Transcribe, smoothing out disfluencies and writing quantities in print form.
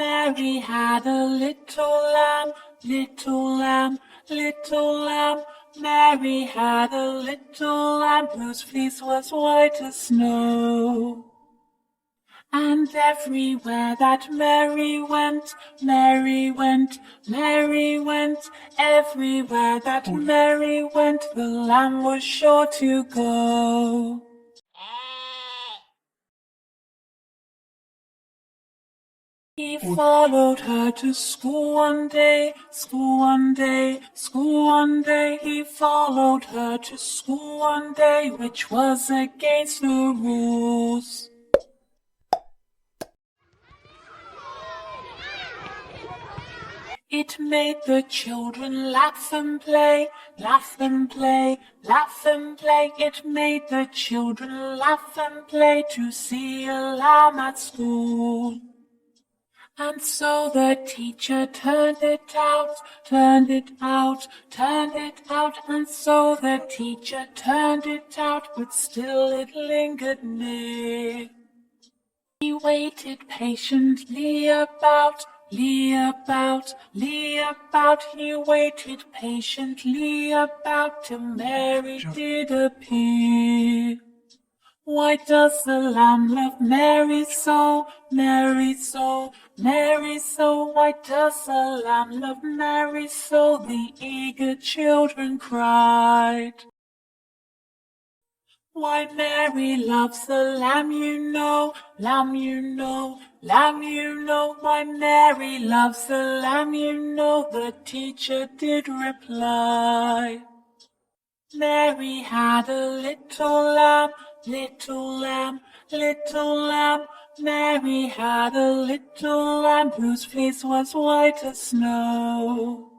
Mary had a little lamb, little lamb, little lamb. Mary had a little lamb whose fleece was white as snow. And everywhere that Mary went, Mary went, Mary went. Everywhere that Mary went, the lamb was sure to go. He followed her to school one day, school one day, school one day. He followed her to school one day, which was against the rules. It made the children laugh and play, laugh and play, laugh and play. It made the children laugh and play to see a lamb at school. And so the teacher turned it out, turned it out, turned it out. And so the teacher turned it out, but still it lingered near. He waited patiently about, Lee about. He waited patiently about till Mary did appear. Why does the lamb love Mary so, Mary so, Mary so? Why does the lamb love Mary so? The eager children cried. Why Mary loves the lamb, you know, lamb, you know, lamb, you know. Why Mary loves the lamb, you know, the teacher did reply. Mary had a little lamb, little lamb, little lamb. Mary had a little lamb whose fleece was white as snow.